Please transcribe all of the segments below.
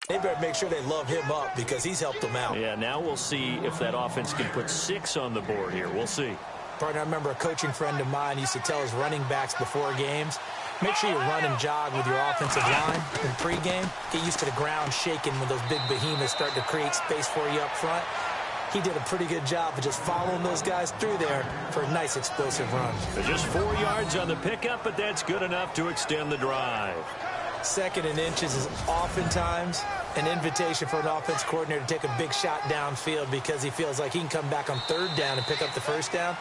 They better make sure they love him up because he's helped them out. Yeah, now we'll see if that offense can put 6 on the board here. We'll see. Partner, I remember a coaching friend of mine used to tell his running backs before games, make sure you run and jog with your offensive line in pregame. Get used to the ground shaking when those big behemoths start to create space for you up front. He did a pretty good job of just following those guys through there for a nice explosive run. Just 4 yards on the pickup, but that's good enough to extend the drive. 2nd and inches is oftentimes an invitation for an offense coordinator to take a big shot downfield because he feels like he can come back on 3rd down and pick up the 1st down.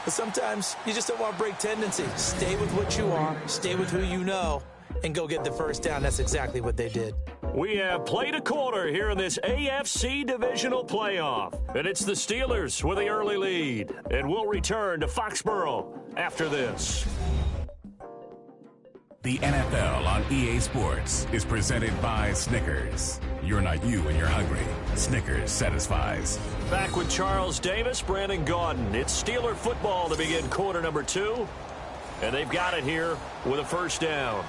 But sometimes you just don't want to break tendency. Stay with what you are, stay with who you know, and go get the 1st down. That's exactly what they did. We have played a quarter here in this AFC divisional playoff. And it's the Steelers with the early lead. And we'll return to Foxborough after this. The NFL on EA Sports is presented by Snickers. You're not you when you're hungry. Snickers satisfies. Back with Charles Davis, Brandon Gaudin. It's Steeler football to begin quarter number 2. And they've got it here with a 1st down.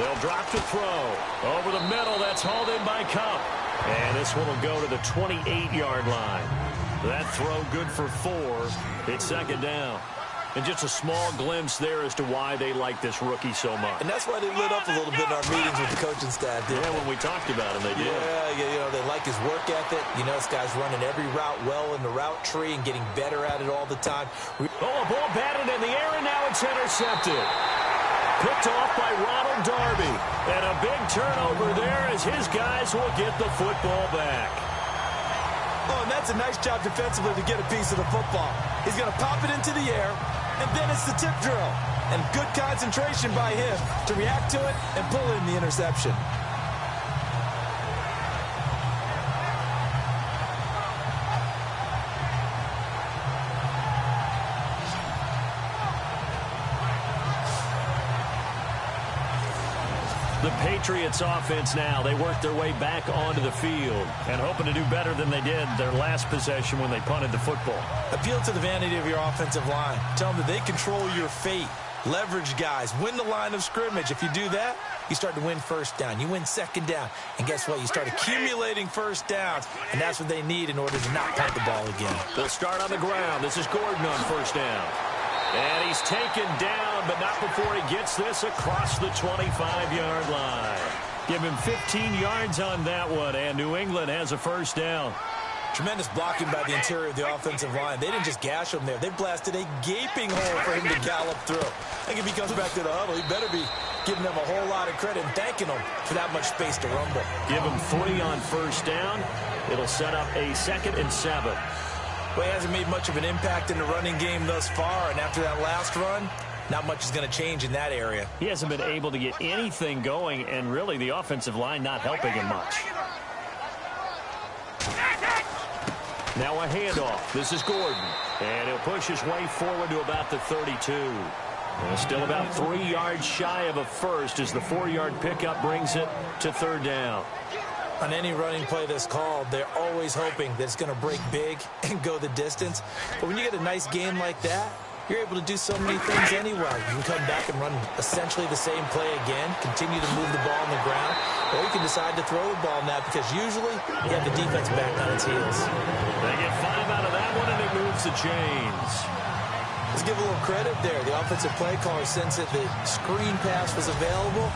They'll drop to throw. Over the middle, that's hauled in by Cup. And this one will go to the 28-yard line. That throw good for 4. It's 2nd down. And just a small glimpse there as to why they like this rookie so much. And that's why they lit up a little bit in our meetings with the coaching staff. Yeah, when we talked about him, they did. Yeah, they like his work ethic. You know, this guy's running every route well in the route tree and getting better at it all the time. Oh, a ball batted in the air, and now it's intercepted. Picked off by Ronald Darby. And a big turnover there as his guys will get the football back. Oh, and that's a nice job defensively to get a piece of the football. He's going to pop it into the air, and then it's the tip drill. And good concentration by him to react to it and pull in the interception. The Patriots offense now, they work their way back onto the field and hoping to do better than they did their last possession when they punted the football. Appeal to the vanity of your offensive line. Tell them that they control your fate. Leverage guys. Win the line of scrimmage. If you do that, you start to win 1st down. You win 2nd down. And guess what? You start accumulating 1st downs. And that's what they need in order to not punt the ball again. They'll start on the ground. This is Gordon on 1st down. And he's taken down, but not before he gets this across the 25-yard line. Give him 15 yards on that one, and New England has a 1st down. Tremendous blocking by the interior of the offensive line. They didn't just gash him there. They blasted a gaping hole for him to gallop through. I think if he comes back to the huddle, he better be giving them a whole lot of credit and thanking them for that much space to rumble. Give him 3 on 1st down. It'll set up a 2nd and 7. Well, he hasn't made much of an impact in the running game thus far, and after that last run, not much is going to change in that area. He hasn't been able to get anything going, and really the offensive line not helping him much. Now a handoff. This is Gordon, and he'll push his way forward to about the 32. And still about 3 yards shy of a 1st as the 4-yard pickup brings it to 3rd down. On any running play that's called, they're always hoping that it's going to break big and go the distance. But when you get a nice game like that, you're able to do so many things anyway. You can come back and run essentially the same play again, continue to move the ball on the ground, or you can decide to throw the ball now because usually you have the defense back on its heels. They get 5 out of that one, and it moves the chains. Let's give a little credit there. The offensive play caller sensed that the screen pass was available.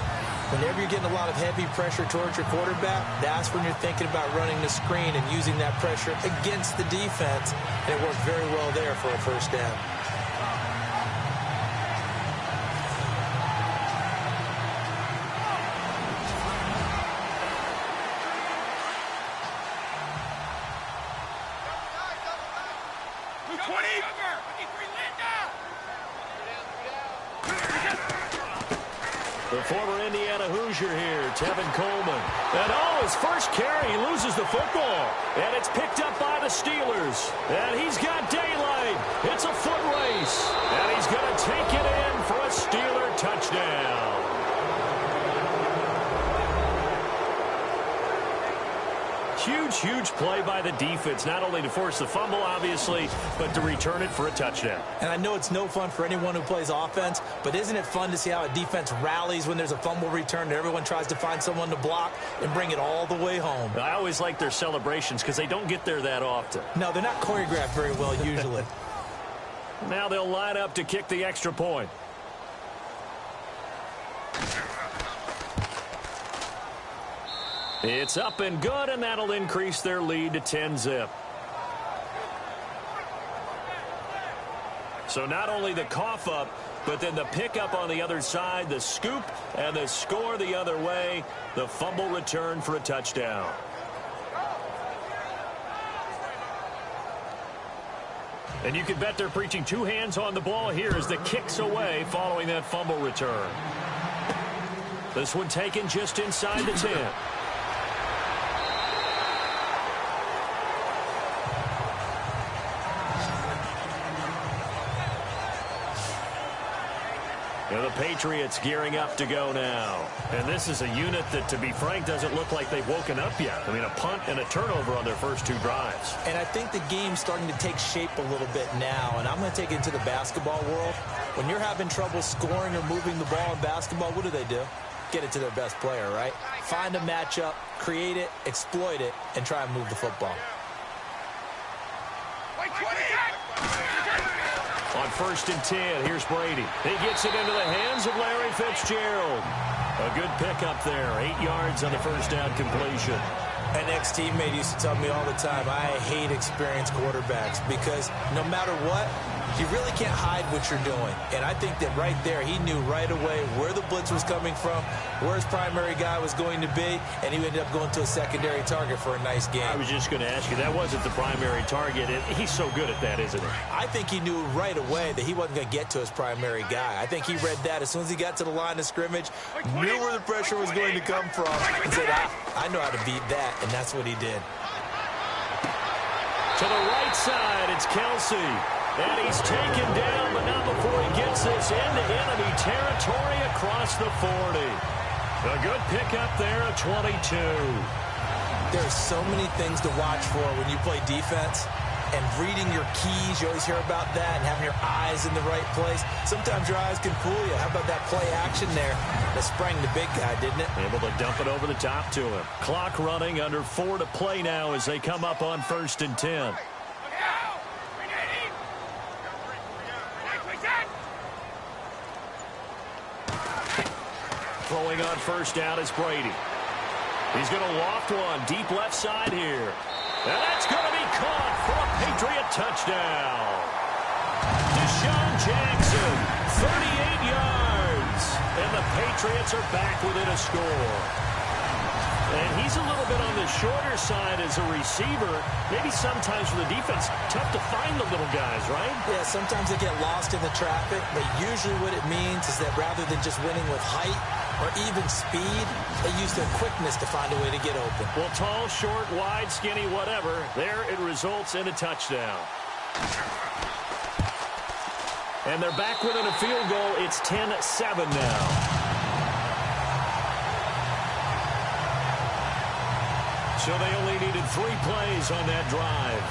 Whenever you're getting a lot of heavy pressure towards your quarterback, that's when you're thinking about running the screen and using that pressure against the defense. And it worked very well there for a 1st down. The former Indiana Hoosier here, Tevin Coleman. And his first carry, he loses the football. And it's picked up by the Steelers. And he's got daylight. It's a foot race. And he's going to take it in for a Steeler touchdown. Huge play by the defense, not only to force the fumble, obviously, but to return it for a touchdown. And I know it's no fun for anyone who plays offense, but isn't it fun to see how a defense rallies when there's a fumble return and everyone tries to find someone to block and bring it all the way home? I always like their celebrations because they don't get there that often. No, they're not choreographed very well usually. Now they'll line up to kick the extra point. It's up and good, and that'll increase their lead to 10-zip. So not only the cough up, but then the pickup on the other side, the scoop, and the score the other way, the fumble return for a touchdown. And you can bet they're preaching two hands on the ball here as the kick's away following that fumble return. This one taken just inside the 10. And the Patriots gearing up to go now. And this is a unit that, to be frank, doesn't look like they've woken up yet. I mean, a punt and a turnover on their first two drives. And I think the game's starting to take shape a little bit now. And I'm going to take it into the basketball world. When you're having trouble scoring or moving the ball in basketball, what do? Get it to their best player, right? Find a matchup, create it, exploit it, and try and move the football. On 1st and 10, here's Brady. He gets it into the hands of Larry Fitzgerald. A good pickup there, 8 yards on the first down completion. An ex-teammate used to tell me all the time, I hate experienced quarterbacks because no matter what, you really can't hide what you're doing. And I think that right there, he knew right away where the blitz was coming from, where his primary guy was going to be, and he ended up going to a secondary target for a nice game. I was just going to ask you, that wasn't the primary target. He's so good at that, isn't he? I think he knew right away that he wasn't going to get to his primary guy. I think he read that as soon as he got to the line of scrimmage, knew where the pressure was going to come from, and said, I know how to beat that, and that's what he did. To the right side, it's Kelsey. And he's taken down, but not before he gets this into enemy territory across the 40. A good pickup there at 22. There's so many things to watch for when you play defense. And reading your keys, you always hear about that, and having your eyes in the right place. Sometimes your eyes can fool you. How about that play action there that sprang the big guy, didn't it? Able to dump it over the top to him. Clock running, under 4 to play now as they come up on 1st and 10. Throwing on first down is Brady. He's going to loft one deep left side here. And that's going to be caught for a Patriot touchdown. Deshaun Jackson, 38 yards. And the Patriots are back within a score. And he's a little bit on the shorter side as a receiver. Maybe sometimes for the defense, tough to find the little guys, right? Yeah, sometimes they get lost in the traffic, but usually what it means is that rather than just winning with height or even speed, they use their quickness to find a way to get open. Well, tall, short, wide, skinny, whatever, there it results in a touchdown. And they're back within a field goal. It's 10-7 now. So they only needed 3 plays on that drive.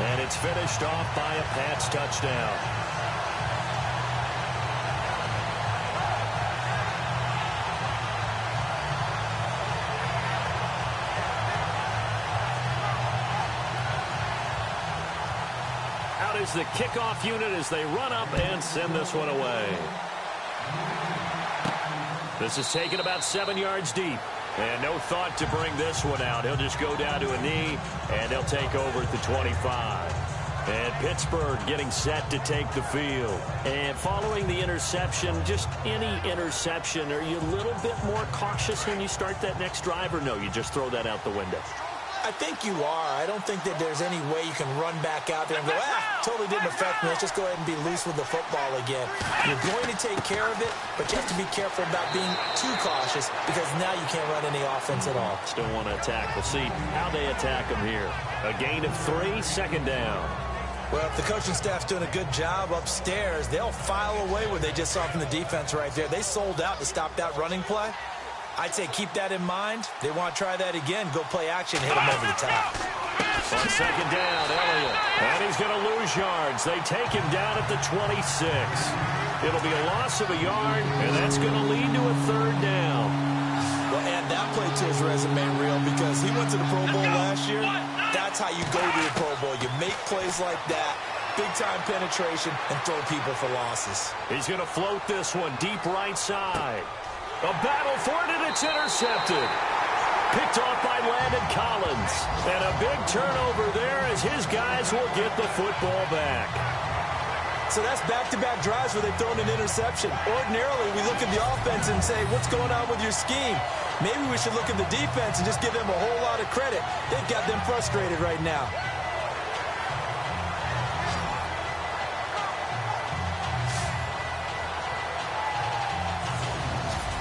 And it's finished off by a Pats touchdown. Out is the kickoff unit as they run up and send this one away. This is taken about 7 yards deep. And no thought to bring this one out. He'll just go down to a knee, and they'll take over at the 25. And Pittsburgh getting set to take the field. And following the interception, just any interception, are you a little bit more cautious when you start that next drive, or no, you just throw that out the window? I think you are. I don't think that there's any way you can run back out there and go, totally didn't affect me. Let's just go ahead and be loose with the football again. You're going to take care of it, but you have to be careful about being too cautious because now you can't run any offense at all. Still want to attack. We'll see how they attack them here. A gain of 3, second down. Well, if the coaching staff's doing a good job upstairs, they'll file away what they just saw from the defense right there. They sold out to stop that running play. I'd say keep that in mind. They want to try that again. Go play action, hit them over the top. On second down, Elliott. And he's going to lose yards. They take him down at the 26. It'll be a loss of a yard, and that's going to lead to a third down. Well, add that play to his resume, Real, because he went to the Pro Bowl last year. That's how you go to the Pro Bowl. You make plays like that, big-time penetration, and throw people for losses. He's going to float this one deep right side. A battle for it, and it's intercepted. Picked off by Landon Collins. And a big turnover there as his guys will get the football back. So that's back-to-back drives where they've thrown an interception. Ordinarily, we look at the offense and say, what's going on with your scheme? Maybe we should look at the defense and just give them a whole lot of credit. They've got them frustrated right now.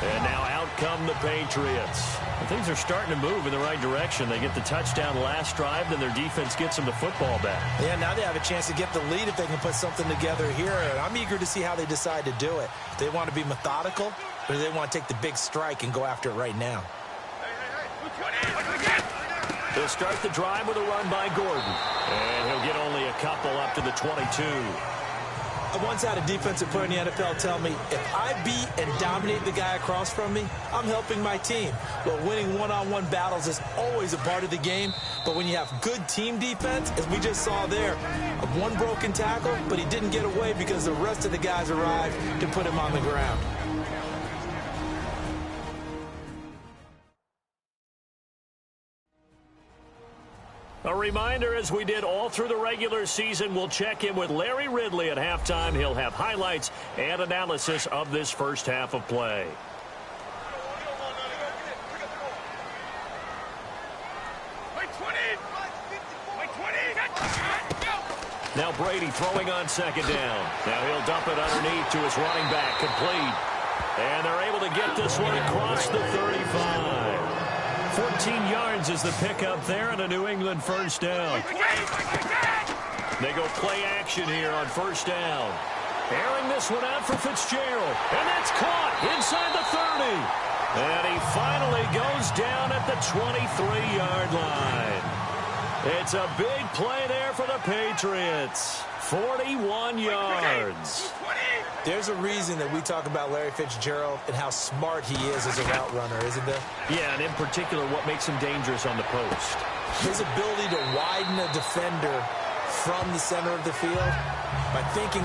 And now out come the Patriots. And things are starting to move in the right direction. They get the touchdown last drive, then their defense gets them the football back. Yeah, now they have a chance to get the lead if they can put something together here. I'm eager to see how they decide to do it. Do they want to be methodical, or do they want to take the big strike and go after it right now? They'll start the drive with a run by Gordon. And he'll get only a couple up to the 22. I once had a defensive player in the NFL tell me, if I beat and dominate the guy across from me, I'm helping my team. Well, winning one-on-one battles is always a part of the game, but when you have good team defense, as we just saw there, one broken tackle, but he didn't get away because the rest of the guys arrived to put him on the ground. A reminder, as we did all through the regular season, we'll check in with Larry Ridley at halftime. He'll have highlights and analysis of this first half of play. Now Brady throwing on second down. Now he'll dump it underneath to his running back, complete. And they're able to get this one across the 35. 14 yards is the pickup there and a New England first down. They go play action here on first down. Airing this one out for Fitzgerald. And that's caught inside the 30. And he finally goes down at the 23-yard line. It's a big play there for the Patriots. 41 yards. There's a reason that we talk about Larry Fitzgerald and how smart he is as a route runner, isn't there? Yeah, and in particular, what makes him dangerous on the post. His ability to widen a defender from the center of the field by making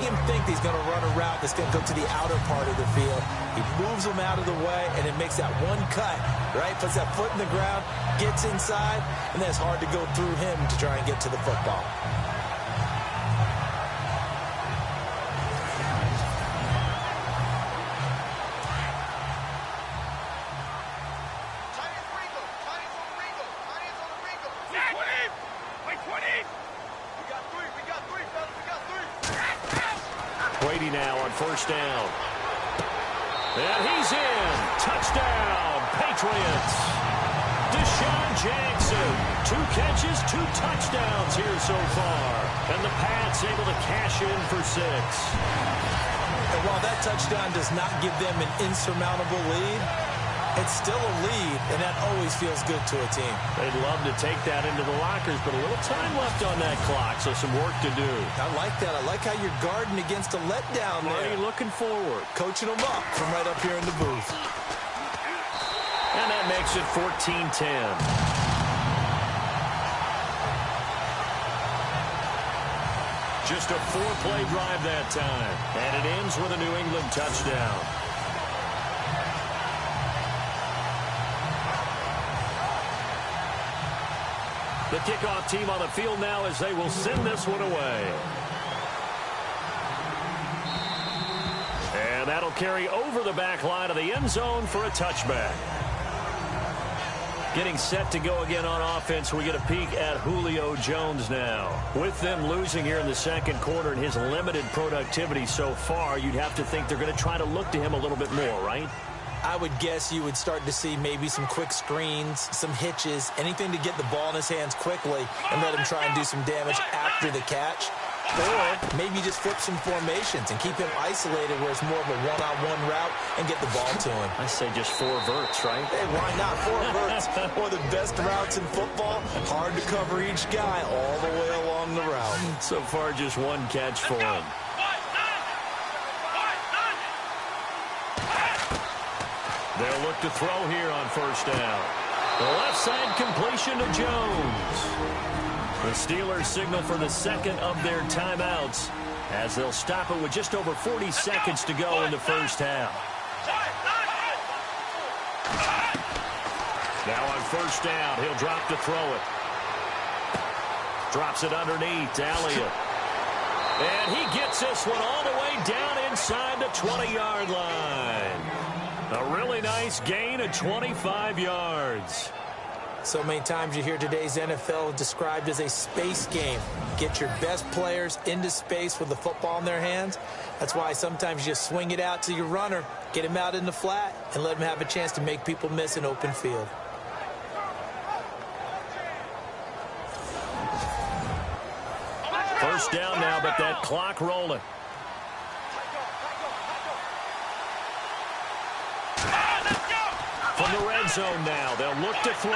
him think that he's going to run a route that's going to go to the outer part of the field. He moves him out of the way, and it makes that one cut, right? Puts that foot in the ground, gets inside, and then it's hard to go through him to try and get to the football. Brady now on first down. And he's in. Touchdown, Patriots. Deshaun Jackson. 2 catches, 2 touchdowns here so far. And the Pats able to cash in for 6. And while that touchdown does not give them an insurmountable lead, it's still a lead, and that always feels good to a team. They'd love to take that into the lockers, but a little time left on that clock, so some work to do. I like that. I like how you're guarding against a letdown there. Marty looking forward. Coaching them up from right up here in the booth. And that makes it 14-10. Just a 4-play drive that time. And it ends with a New England touchdown. The kickoff team on the field now as they will send this one away. And that'll carry over the back line of the end zone for a touchback. Getting set to go again on offense, we get a peek at Julio Jones now. With them losing here in the second quarter and his limited productivity so far, you'd have to think they're going to try to look to him a little bit more, right? I would guess you would start to see maybe some quick screens, some hitches, anything to get the ball in his hands quickly and let him try and do some damage after the catch. Or maybe just flip some formations and keep him isolated where it's more of a one-on-one route and get the ball to him. I say just 4 verts, right? Hey, why not 4 verts? One of the best routes in football. Hard to cover each guy all the way along the route. So far, just 1 catch for him. They'll look to throw here on first down. The left side completion to Jones. The Steelers signal for the second of their timeouts as they'll stop it with just over 40 seconds to go in the first half. Now on first down, he'll drop to throw it. Drops it underneath to Elliott. And he gets this one all the way down inside the 20-yard line. A really nice gain of 25 yards. So many times you hear today's NFL described as a space game. Get your best players into space with the football in their hands. That's why sometimes you just swing it out to your runner, get him out in the flat, and let him have a chance to make people miss an open field. First down now, but that clock rolling. From the red zone now, they'll look to throw.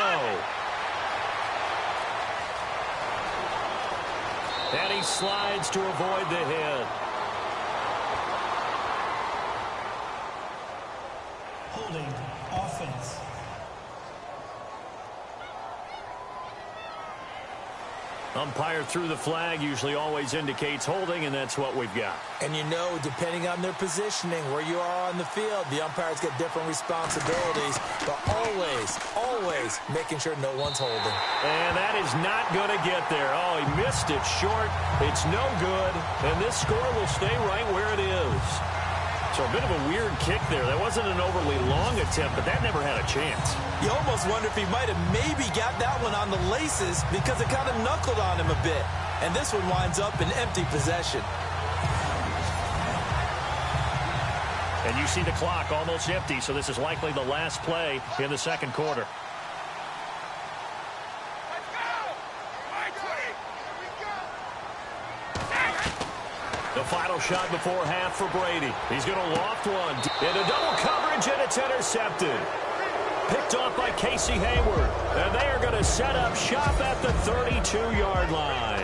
And he slides to avoid the hit. Holding offense. Umpire through the flag usually always indicates holding, and that's what we've got. And you know, depending on their positioning, where you are on the field, the umpires get different responsibilities, but always making sure no one's holding. And that is not going to get there. Oh, he missed it short. It's no good, and this score will stay right where it is. So a bit of a weird kick there. That wasn't an overly long attempt, but that never had a chance. You almost wonder if he might have maybe got that one on the laces because it kind of knuckled on him a bit. And this one winds up in empty possession. And you see the clock almost empty, so this is likely the last play in the second quarter. The final shot before half for Brady. He's going to loft one. Into double coverage, and it's intercepted. Picked off by Casey Hayward. And they are going to set up shop at the 32-yard line.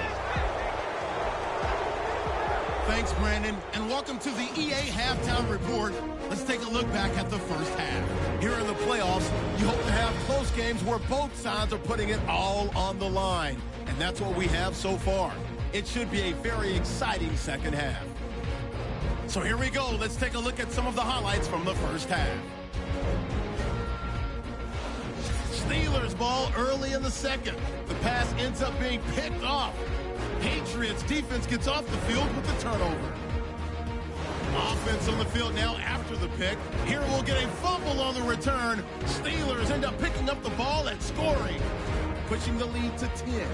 Thanks, Brandon, and welcome to the EA Halftime Report. Let's take a look back at the first half. Here in the playoffs, you hope to have close games where both sides are putting it all on the line. And that's what we have so far. It should be a very exciting second half. So here we go. Let's take a look at some of the highlights from the first half. Steelers ball early in the second. The pass ends up being picked off. Patriots defense gets off the field with the turnover. Offense on the field now after the pick. Here we'll get a fumble on the return. Steelers end up picking up the ball and scoring, pushing the lead to 10.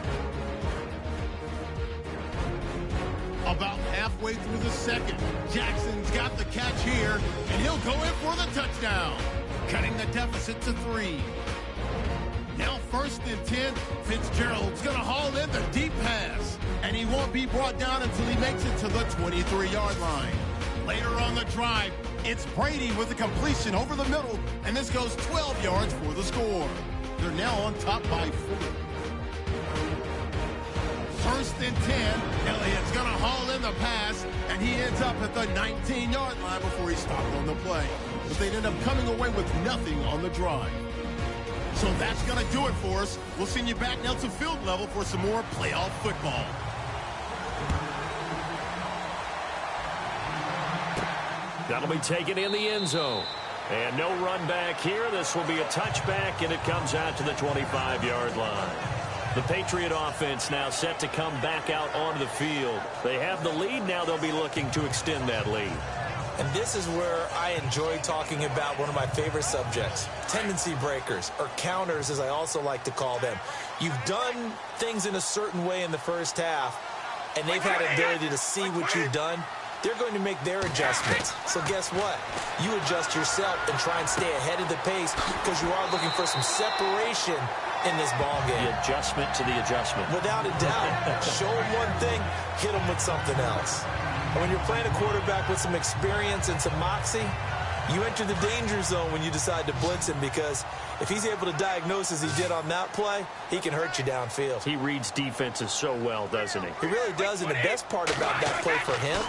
About halfway through the second, Jackson's got the catch here, and he'll go in for the touchdown, cutting the deficit to 3. Now 1st and 10, Fitzgerald's going to haul in the deep pass, and he won't be brought down until he makes it to the 23-yard line. Later on the drive, it's Brady with the completion over the middle, and this goes 12 yards for the score. They're now on top by 4. 1st and 10, Elliott's going to haul in the pass, and he ends up at the 19-yard line before he stopped on the play. But they'd end up coming away with nothing on the drive. So that's going to do it for us. We'll send you back now to field level for some more playoff football. That'll be taken in the end zone. And no run back here. This will be a touchback, and it comes out to the 25-yard line. The Patriot offense now set to come back out onto the field. They have the lead. Now they'll be looking to extend that lead. And this is where I enjoy talking about one of my favorite subjects, tendency breakers, or counters as I also like to call them. You've done things in a certain way in the first half, and they've had the ability to see what you've done. They're going to make their adjustments. So guess what? You adjust yourself and try and stay ahead of the pace because you are looking for some separation in this ball game. The adjustment to the adjustment. Without a doubt. Show him one thing, hit him with something else. And when you're playing a quarterback with some experience and some moxie, you enter the danger zone when you decide to blitz him, because if he's able to diagnose as he did on that play, he can hurt you downfield. He reads defenses so well, doesn't he? He really does, and the best part about that play for him,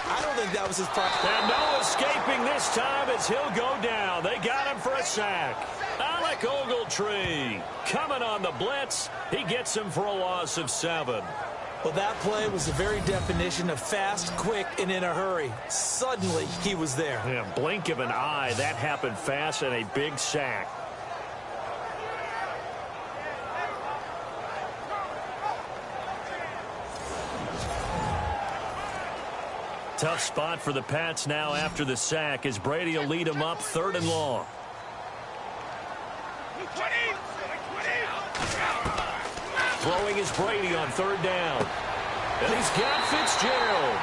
I don't think that was his problem. And no escaping this time as he'll go down. They got him for a sack. Alec Ogletree coming on the blitz. He gets him for a loss of 7. Well, that play was the very definition of fast, quick, and in a hurry. Suddenly, he was there. Yeah, blink of an eye. That happened fast, and a big sack. Tough spot for the Pats now after the sack, as Brady will lead them up 3rd and long. Throwing is Brady on 3rd down. And he's got Fitzgerald.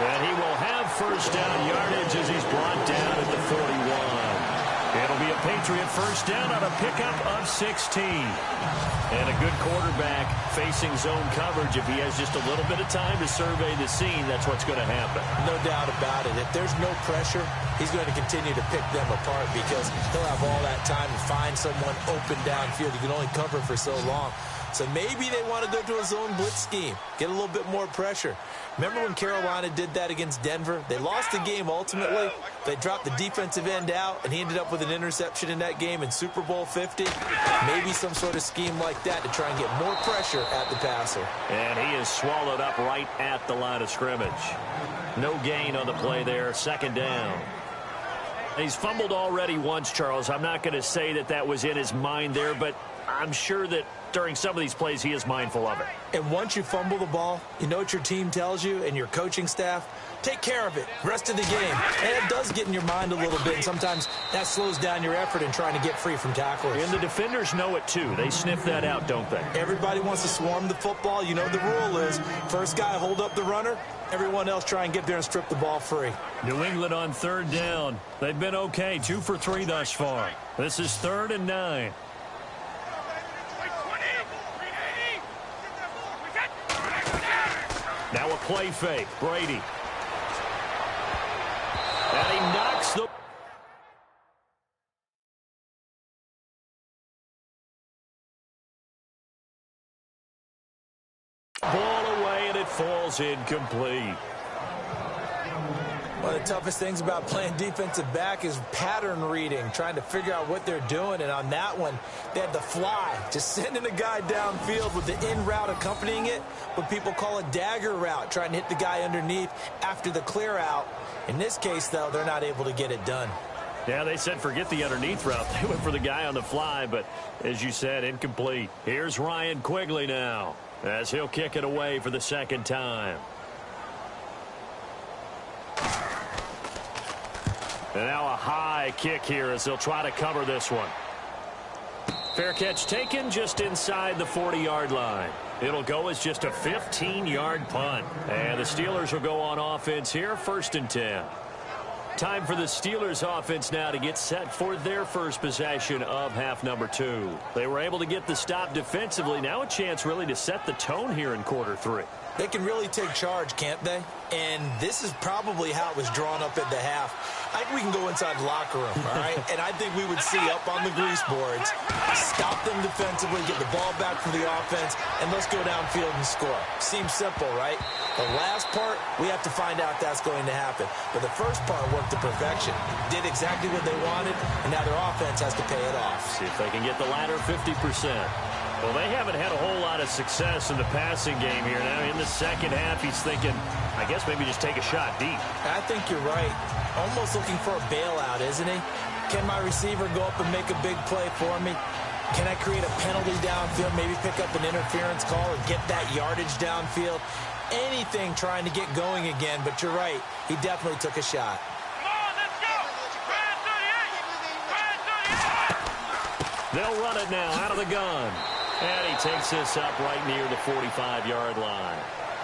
And he will have first down yardage as he's brought down at the 41. It'll be a Patriot first down on a pickup of 16. And a good quarterback facing zone coverage. If he has just a little bit of time to survey the scene, that's what's going to happen. No doubt about it. If there's no pressure, he's going to continue to pick them apart, because he'll have all that time to find someone open downfield. You can only cover for so long. So maybe they want to go to a zone blitz scheme, get a little bit more pressure. Remember when Carolina did that against Denver? They lost the game ultimately. They dropped the defensive end out, and he ended up with an interception in that game in Super Bowl 50. Maybe some sort of scheme like that to try and get more pressure at the passer. And he is swallowed up right at the line of scrimmage. No gain on the play there, 2nd down. He's fumbled already once, Charles. I'm not going to say that that was in his mind there, but I'm sure that during some of these plays he is mindful of it. And once you fumble the ball, you know what your team tells you and your coaching staff? Take care of it rest of the game. And it does get in your mind a little bit, and sometimes that slows down your effort in trying to get free from tacklers. And the defenders know it too. They sniff that out, don't they? Everybody wants to swarm the football. You know the rule is first guy hold up the runner, everyone else try and get there and strip the ball free. New England on 3rd down. They've been okay, 2 for 3 thus far. This is 3rd and 9. Now a play fake. Brady. And he knocks the ball away, and it falls incomplete. One of the toughest things about playing defensive back is pattern reading, trying to figure out what they're doing. And on that one, they had the fly, just sending a guy downfield with the in route accompanying it, what people call a dagger route, trying to hit the guy underneath after the clear out. In this case, though, they're not able to get it done. Yeah, they said forget the underneath route. They went for the guy on the fly, but as you said, incomplete. Here's Ryan Quigley now, as he'll kick it away for the 2nd time. And now a high kick here as they'll try to cover this one. Fair catch taken just inside the 40-yard line. It'll go as just a 15-yard punt. And the Steelers will go on offense here, 1st and 10. Time for the Steelers offense now to get set for their first possession of half number 2. They were able to get the stop defensively. Now a chance really to set the tone here in quarter 3. They can really take charge, can't they? And this is probably how it was drawn up at the half. I think we can go inside the locker room, all right? And I think we would see up on the grease boards, stop them defensively, get the ball back for the offense, and let's go downfield and score. Seems simple, right? The last part, we have to find out that's going to happen. But the first part worked to perfection. Did exactly what they wanted, and now their offense has to pay it off. See if they can get the latter 50%. Well, they haven't had a whole lot of success in the passing game here. Now, in the 2nd half, he's thinking, I guess maybe just take a shot deep. I think you're right. Almost looking for a bailout, isn't he? Can my receiver go up and make a big play for me? Can I create a penalty downfield, maybe pick up an interference call and get that yardage downfield? Anything trying to get going again, but you're right. He definitely took a shot. They'll run it now out of the gun. And he takes this up right near the 45-yard line.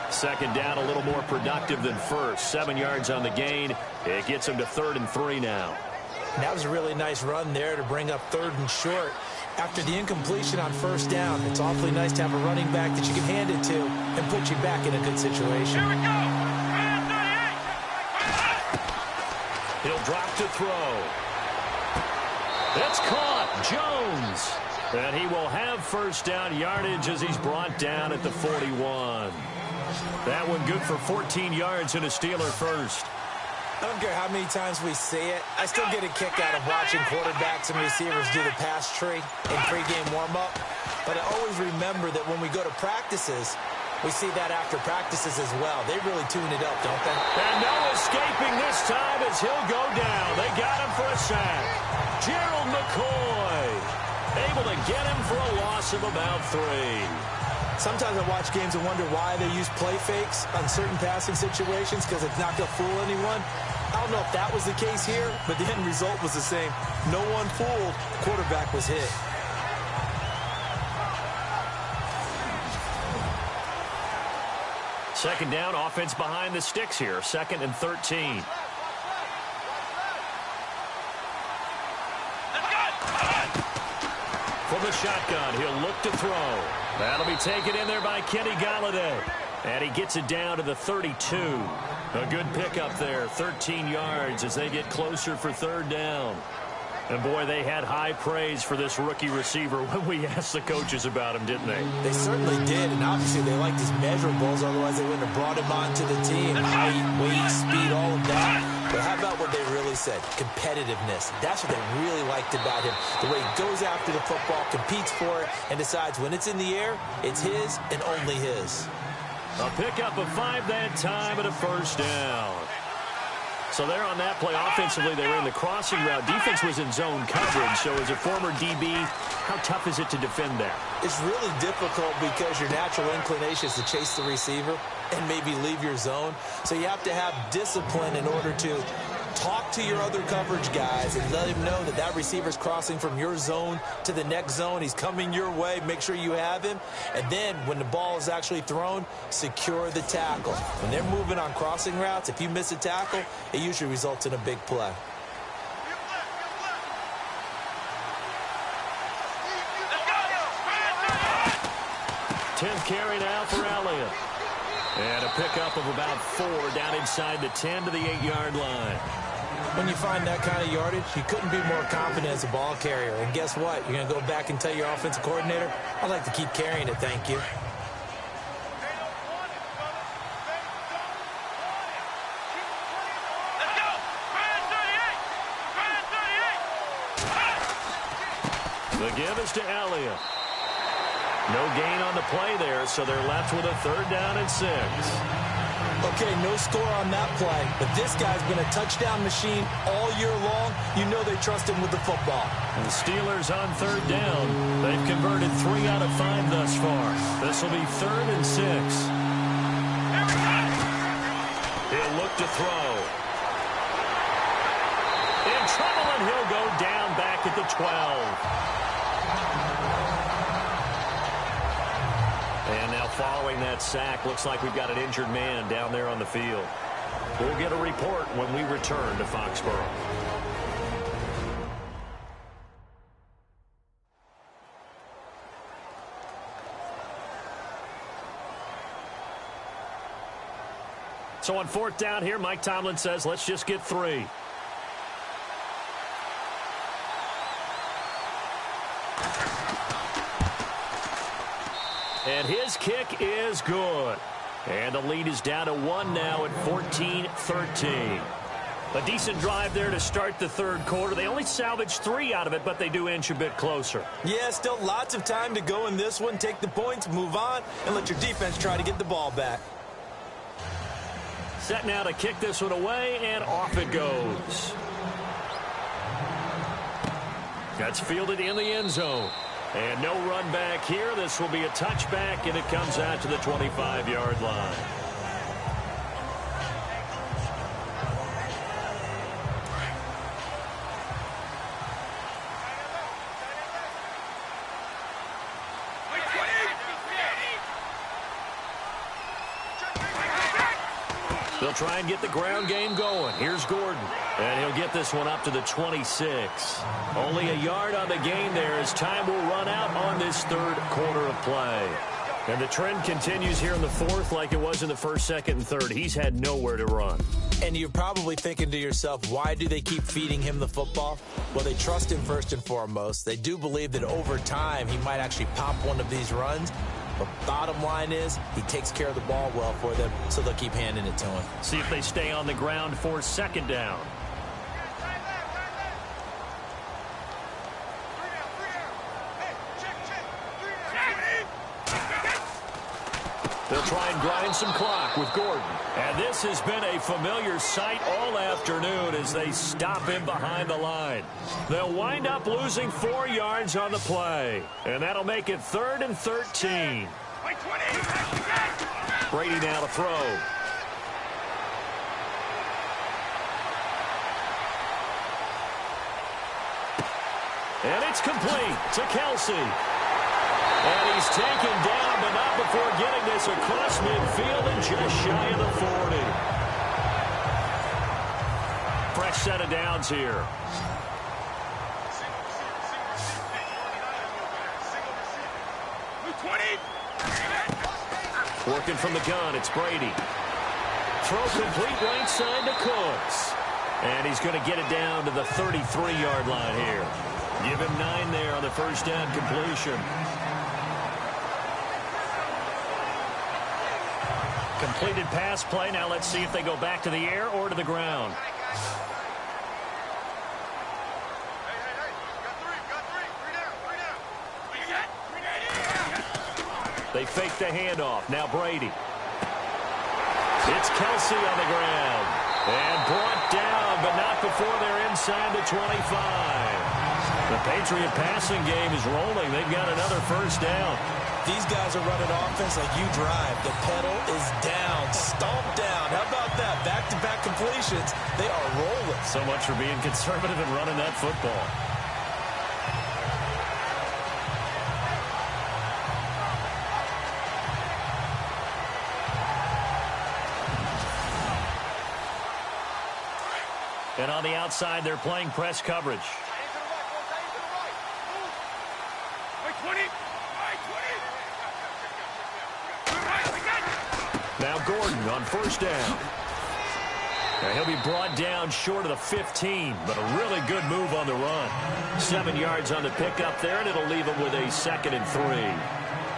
2nd down, a little more productive than first. 7 yards on the gain. It gets him to 3rd and 3 now. That was a really nice run there to bring up 3rd and short. After the incompletion on first down, it's awfully nice to have a running back that you can hand it to and put you back in a good situation. Here we go. He'll drop to throw. It's caught. Jones. And he will have first down yardage as he's brought down at the 41. That one good for 14 yards and a Steeler first. I don't care how many times we see it. I still get a kick out of watching quarterbacks and receivers do the pass tree in pregame warm-up. But I always remember that when we go to practices, we see that after practices as well. They really tune it up, don't they? And no escaping this time as he'll go down. They got him for a sack. Gerald McCoy able to get him for a loss of about 3. Sometimes I watch games and wonder why they use play fakes on certain passing situations because it's not going to fool anyone. I don't know if that was the case here, but the end result was the same. No one fooled. The quarterback was hit. Second down, offense behind the sticks here. 2nd and 13. From the shotgun, he'll look to throw. That'll be taken in there by Kenny Golladay. And he gets it down to the 32. A good pickup there, 13 yards as they get closer for 3rd down. And, boy, they had high praise for this rookie receiver when we asked the coaches about him, didn't they? They certainly did, and obviously they liked his measurables, otherwise they wouldn't have brought him onto the team. Height, weight, speed, all of that. But how about what they really said? Competitiveness. That's what they really liked about him. The way he goes after the football, competes for it, and decides when it's in the air, it's his and only his. A pickup of 5 that time and a first down. So there on that play, offensively, they ran the crossing route. Defense was in zone coverage. So as a former DB, how tough is it to defend that? It's really difficult because your natural inclination is to chase the receiver and maybe leave your zone. So you have to have discipline in order to talk to your other coverage guys and let him know that that receiver's crossing from your zone to the next zone. He's coming your way. Make sure you have him. And then when the ball is actually thrown, secure the tackle. When they're moving on crossing routes, if you miss a tackle, it usually results in a big play. Tenth carry now for Elliott. And a pickup of about 4 down inside the 10 to the 8-yard line. When you find that kind of yardage, you couldn't be more confident as a ball carrier. And guess what? You're going to go back and tell your offensive coordinator, I'd like to keep carrying it, thank you. The give is to Elliott. No gain on the play there, so they're left with a 3rd down and 6. Okay, no score on that play, but this guy's been a touchdown machine all year long. You know they trust him with the football. And the Steelers on 3rd down. They've converted 3 out of 5 thus far. This will be 3rd and 6. He'll look to throw. In trouble, and he'll go down back at the 12. And now following that sack, looks like we've got an injured man down there on the field. We'll get a report when we return to Foxborough. So on 4th down here, Mike Tomlin says, let's just get 3. And his kick is good. And the lead is down to 1 now at 14-13. A decent drive there to start the 3rd quarter. They only salvaged 3 out of it, but they do inch a bit closer. Yeah, still lots of time to go in this one. Take the points, move on, and let your defense try to get the ball back. Set now to kick this one away, and off it goes. That's fielded in the end zone. And no run back here. This will be a touchback, and it comes out to the 25-yard line. They'll try and get the ground game going. Here's Gordon. And he'll get this one up to the 26. Only a yard on the game there as time will run out on this third quarter of play. And the trend continues here in the fourth like it was in the first, second, and third. He's had nowhere to run. And you're probably thinking to yourself, why do they keep feeding him the football? Well, they trust him first and foremost. They do believe that over time he might actually pop one of these runs. But bottom line is he takes care of the ball well for them, so they'll keep handing it to him. See if they stay on the ground for second down. They'll try and grind some clock with Gordon. And this has been a familiar sight all afternoon as they stop him behind the line. They'll wind up losing 4 yards on the play. And that'll make it 3rd and 13. Brady now to throw. And it's complete to Kelsey. And he's taken down, but not before getting this across midfield and just shy of the 40. Fresh set of downs here. Working from the gun, it's Brady. Throw complete right side to Cooks. And he's going to get it down to the 33-yard line here. Give him 9 there on the first down completion. Completed pass play. Now let's see if they go back to the air or to the ground. They fake the handoff. Now Brady. It's Kelsey on the ground. And brought down, but not before they're inside the 25. The Patriot passing game is rolling. They've got another first down. These guys are running offense like you drive. The pedal is down, stomped down. How about that? Back-to-back completions. They are rolling. So much for being conservative and running that football. And on the outside, they're playing press coverage. Now Gordon on first down. Now he'll be brought down short of the 15, but a really good move on the run. 7 yards on the pickup there, and it'll leave him with a 2nd and 3.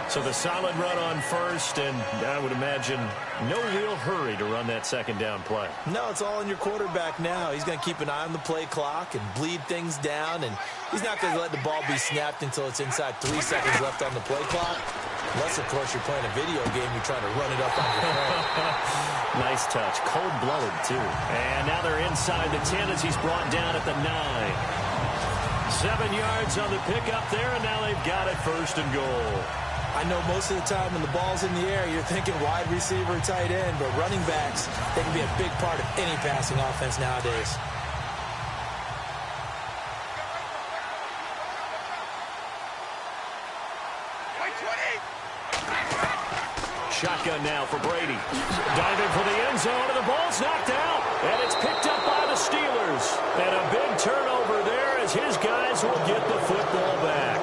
So the solid run on first, and I would imagine no real hurry to run that second down play. No, it's all in your quarterback now. He's going to keep an eye on the play clock and bleed things down, and he's not going to let the ball be snapped until it's inside 3 seconds left on the play clock. Unless, of course, you're playing a video game, you're trying to run it up on your phone. Nice touch. Cold-blooded, too. And now they're inside the 10 as he's brought down at the 9. 7 yards on the pickup there, and now they've got it 1st and goal. I know most of the time when the ball's in the air, you're thinking wide receiver, tight end, but running backs, they can be a big part of any passing offense nowadays. Shotgun now for Brady. Diving for the end zone, and the ball's knocked out. And it's picked up by the Steelers. And a big turnover there as his guys will get the football back.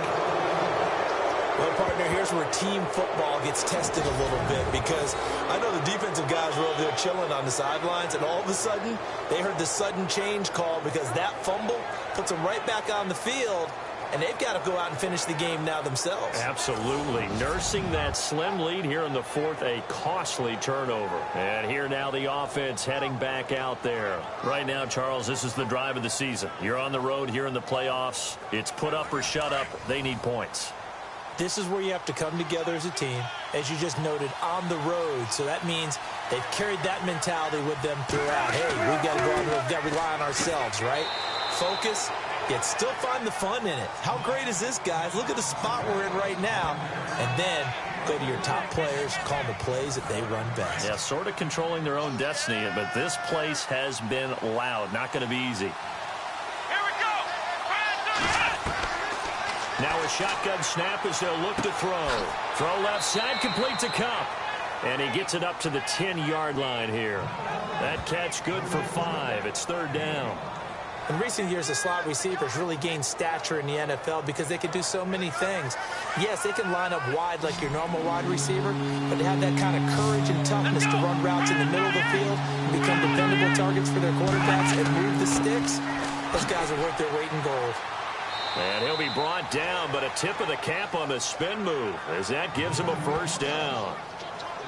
Well, partner, here's where team football gets tested a little bit, because I know the defensive guys were over there chilling on the sidelines, and all of a sudden, they heard the sudden change call because that fumble puts them right back on the field, and they've got to go out and finish the game now themselves. Absolutely. Nursing that slim lead here in the fourth, a costly turnover. And here now the offense heading back out there. Right now, Charles, this is the drive of the season. You're on the road here in the playoffs. It's put up or shut up. They need points. This is where you have to come together as a team, as you just noted, on the road. So that means they've carried that mentality with them throughout. Hey, we've got to go on the road. We've got to rely on ourselves, right? Focus, yet still find the fun in it. How great is this, guys? Look at the spot we're in right now. And then go to your top players, call the plays that they run best. Yeah, sort of controlling their own destiny, but this place has been loud. Not going to be easy. Now a shotgun snap as they'll look to throw. Throw left side, complete to Cup. And he gets it up to the 10-yard line here. That catch good for 5. It's 3rd down. In recent years, the slot receivers really gained stature in the NFL because they can do so many things. Yes, they can line up wide like your normal wide receiver, but they have that kind of courage and toughness to run routes in the middle of the field and become dependable targets for their quarterbacks and move the sticks. Those guys are worth their weight in gold. And he'll be brought down, but a tip of the cap on the spin move as that gives him a 1st down.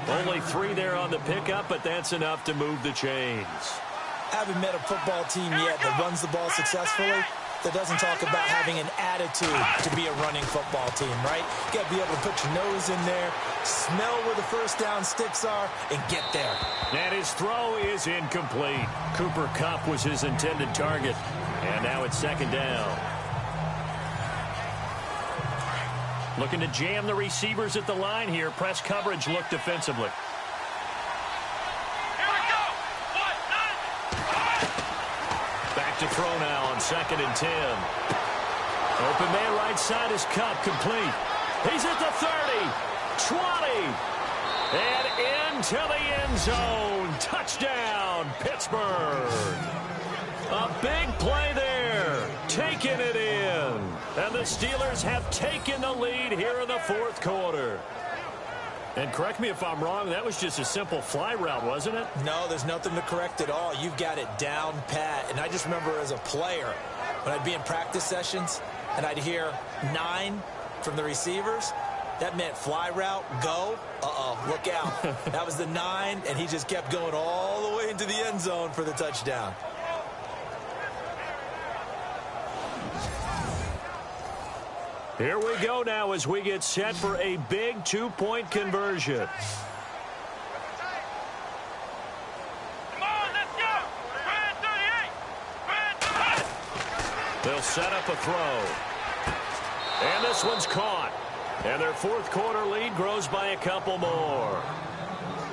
Only 3 there on the pickup, but that's enough to move the chains. I haven't met a football team yet that runs the ball successfully that doesn't talk about having an attitude to be a running football team, right? You got to be able to put your nose in there, smell where the 1st down sticks are, and get there. And his throw is incomplete. Cooper Kupp was his intended target. And now it's 2nd down. Looking to jam the receivers at the line here. Press coverage look defensively. Back to throw now on 2nd and 10. Open man right side is Kupp, complete. He's at the 30, 20, and into the end zone. Touchdown, Pittsburgh. A big play there, taking it in. And the Steelers have taken the lead here in the 4th quarter. And correct me if I'm wrong, that was just a simple fly route, wasn't it? No, there's nothing to correct at all. You've got it down pat. And I just remember as a player, when I'd be in practice sessions and I'd hear 9 from the receivers, that meant fly route, go. Look out. That was the 9, and he just kept going all the way into the end zone for the touchdown. Here we go now as we get set for a big 2-point conversion. They'll set up a throw. And this one's caught. And their 4th quarter lead grows by a couple more.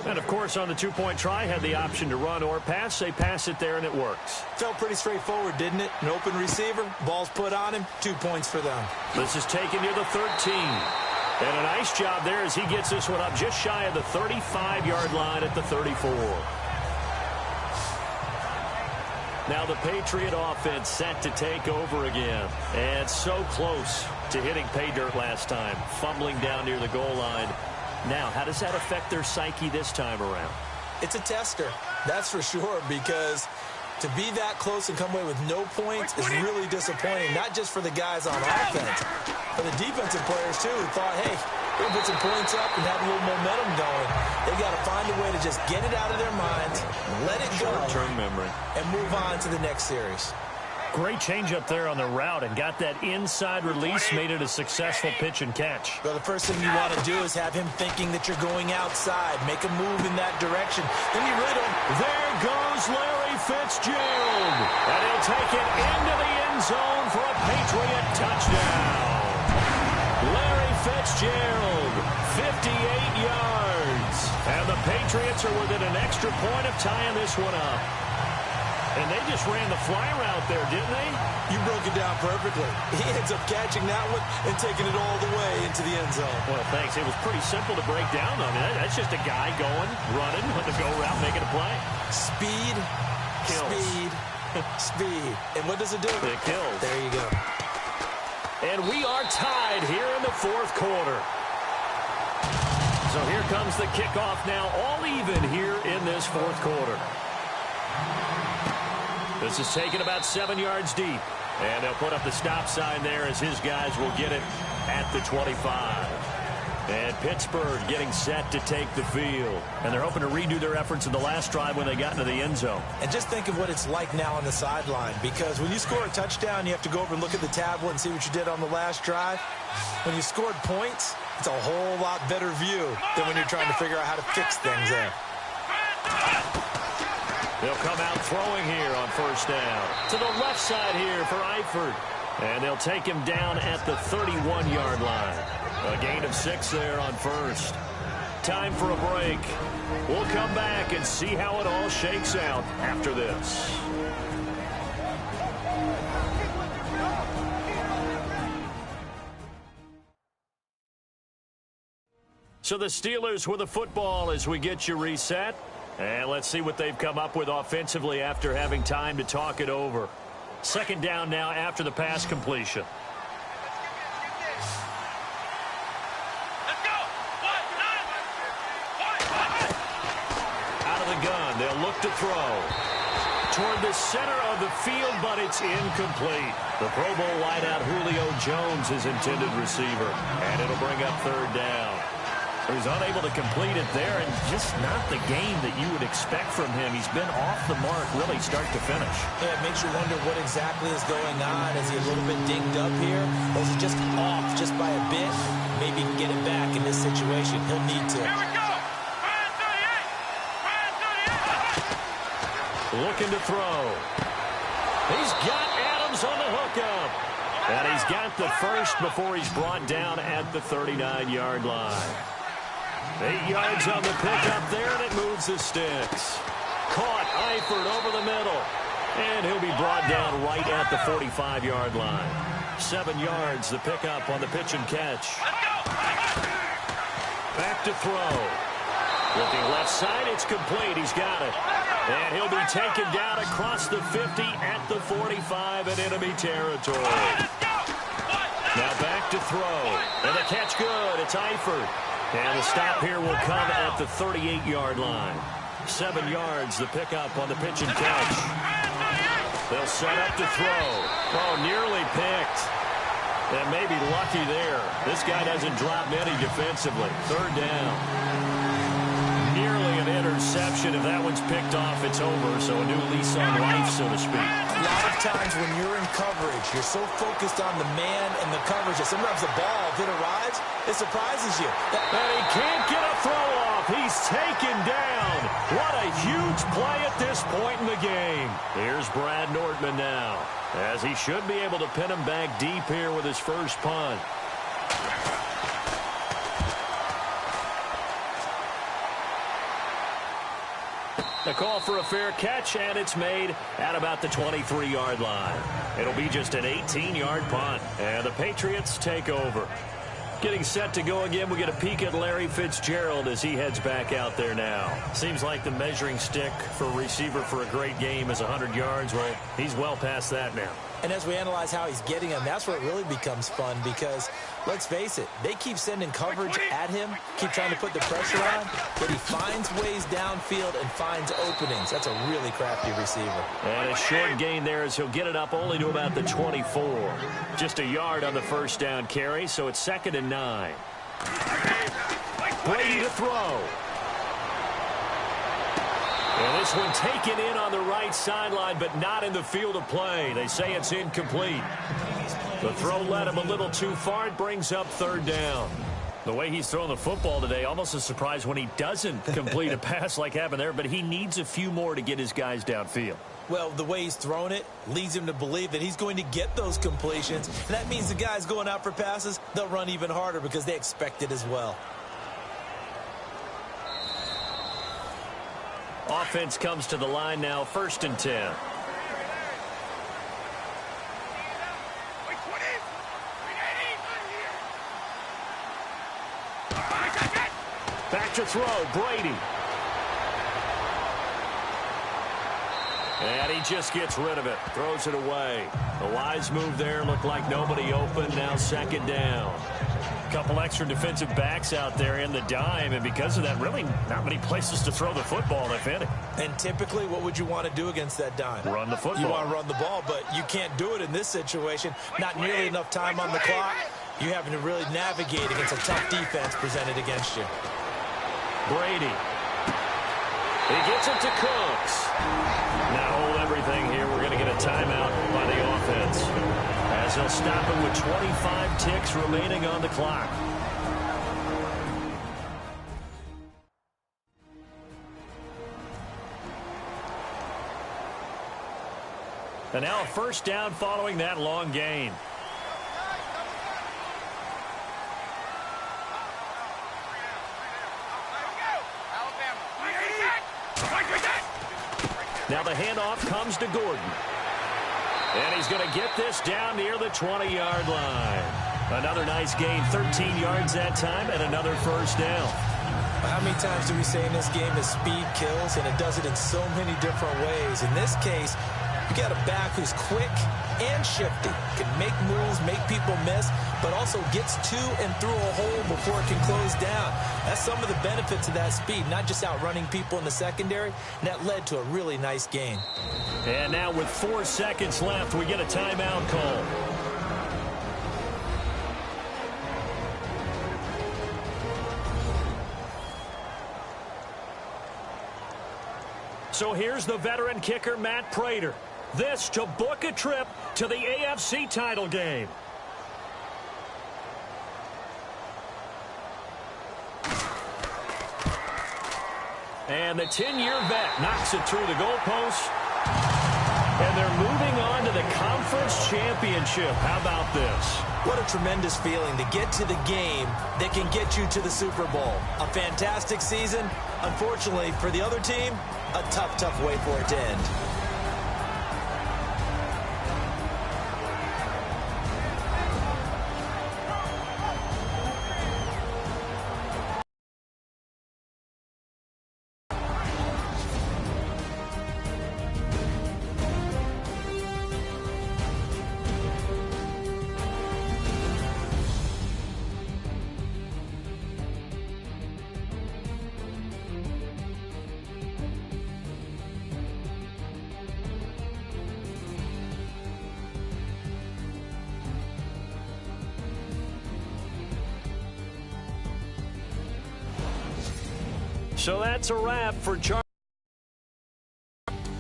And, of course, on the 2-point try, had the option to run or pass. They pass it there, and it works. Felt pretty straightforward, didn't it? An open receiver, ball's put on him, 2 points for them. This is taken near the 13. And a nice job there as he gets this one up just shy of the 35-yard line at the 34. Now the Patriot offense set to take over again. And so close to hitting pay dirt last time, fumbling down near the goal line. Now, how does that affect their psyche this time around? It's a tester, that's for sure, because to be that close and come away with no points is really disappointing, not just for the guys on offense, but the defensive players, too, who thought, hey, we're going to put some points up and have a little momentum going. They got to find a way to just get it out of their minds, let it go, short-term memory, and move on to the next series. Great change up there on the route and got that inside release, made it a successful pitch and catch. Well, the first thing you want to do is have him thinking that you're going outside, make a move in that direction. Then you really don't. There goes Larry Fitzgerald. And he'll take it into the end zone for a Patriot touchdown. Larry Fitzgerald, 58 yards. And the Patriots are within an extra point of tying this one up. And they just ran the fly route there, didn't they? You broke it down perfectly. He ends up catching that one and taking it all the way into the end zone. Well, thanks. It was pretty simple to break down. I mean, that's just a guy going, running, on the go route, making a play. Speed, kills. Speed, speed. And what does it do? It kills. There you go. And we are tied here in the 4th quarter. So here comes the kickoff now, all even here in this 4th quarter. This is taken about 7 yards deep. And they'll put up the stop sign there as his guys will get it at the 25. And Pittsburgh getting set to take the field. And they're hoping to redo their efforts in the last drive when they got into the end zone. And just think of what it's like now on the sideline. Because when you score a touchdown, you have to go over and look at the tablet and see what you did on the last drive. When you scored points, it's a whole lot better view than when you're trying to figure out how to fix things there. They'll come out throwing here on 1st down. To the left side here for Eifert. And they'll take him down at the 31-yard line. A gain of 6 there on 1st. Time for a break. We'll come back and see how it all shakes out after this. So the Steelers with the football as we get you reset. And let's see what they've come up with offensively after having time to talk it over. Second down now after the pass completion. Out of the gun, they'll look to throw. Toward the center of the field, but it's incomplete. The Pro Bowl wideout Julio Jones is intended receiver, and it'll bring up third down. He was unable to complete it there, and just not the game that you would expect from him. He's been off the mark really start to finish. Yeah, it makes you wonder what exactly is going on. Is he a little bit dinged up here, or is he just off just by a bit? Maybe he can get it back in this situation. He'll need to. Here we go! Looking to throw. He's got Adams on the hookup. And he's got the first before he's brought down at the 39-yard line. 8 yards on the pickup there, and it moves the sticks. Caught Eifert over the middle. And he'll be brought down right at the 45-yard line. 7 yards, the pickup on the pitch and catch. Back to throw. Looking left side, it's complete. He's got it. And he'll be taken down across the 50 at the 45 in enemy territory. Now back to throw. And the catch good. It's Eifert. And the stop here will come at the 38-yard line. 7 yards, the pickup on the pitch and catch. They'll set up to throw. Oh, nearly picked. And maybe lucky there. This guy doesn't drop many defensively. Third down. Nearly an interception. If that one's picked off, it's over. So a new lease on life, so to speak. A lot of times when you're in coverage, you're so focused on the man and the coverage that sometimes the ball, if it arrives, it surprises you. And he can't get a throw off. He's taken down. What a huge play at this point in the game. Here's Brad Nordman now, as he should be able to pin him back deep here with his first punt. The call for a fair catch, and it's made at about the 23-yard line. It'll be just an 18-yard punt, and the Patriots take over. Getting set to go again, we get a peek at Larry Fitzgerald as he heads back out there now. Seems like the measuring stick for a receiver for a great game is 100 yards. Well, he's well past that now. And as we analyze how he's getting them, that's where it really becomes fun because, let's face it, they keep sending coverage at him, keep trying to put the pressure on, but he finds ways downfield and finds openings. That's a really crafty receiver. And a short gain there as he'll get it up only to about the 24. Just a yard on the first down carry, so it's 2nd and 9. Brady to throw. And this one taken in on the right sideline, but not in the field of play. They say it's incomplete. The throw led him a little too far. It brings up third down. The way he's throwing the football today, almost a surprise when he doesn't complete a pass like happened there, but he needs a few more to get his guys downfield. Well, the way he's thrown it leads him to believe that he's going to get those completions. And that means the guys going out for passes, they'll run even harder because they expect it as well. Offense comes to the line now, 1st and 10. Back to throw, Brady. And he just gets rid of it, throws it away. A wise move there, looked like nobody open, now 2nd down. Couple extra defensive backs out there in the dime, and because of that, really not many places to throw the football, if any. And typically, what would you want to do against that dime? Run the football. You want to run the ball, but you can't do it in this situation. Not nearly enough time on the clock. You're having to really navigate against a tough defense presented against you. Brady. He gets it to Cooks. Now hold everything here. We're going to get a timeout by the offense, as they'll stop him with 25 ticks remaining on the clock. And now a first down following that long gain. Now the handoff comes to Gordon. And he's going to get this down near the 20-yard line. Another nice gain, 13 yards that time, and another first down. How many times do we say in this game that speed kills, and it does it in so many different ways? In this case, you got a back who's quick and shifty, can make moves, make people miss, but also gets to and through a hole before it can close down. That's some of the benefits of that speed, not just outrunning people in the secondary, and that led to a really nice game. And now with 4 seconds left, we get a timeout call. So here's the veteran kicker, Matt Prater. This to book a trip to the AFC title game. And the 10-year vet knocks it through the goalpost. And they're moving on to the conference championship. How about this? What a tremendous feeling to get to the game that can get you to the Super Bowl. A fantastic season. Unfortunately, for the other team, a tough, tough way for it to end. So that's a wrap for Charlie.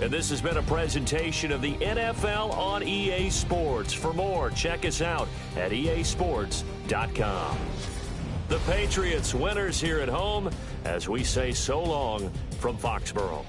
And this has been a presentation of the NFL on EA Sports. For more, check us out at easports.com. The Patriots winners here at home as we say so long from Foxborough.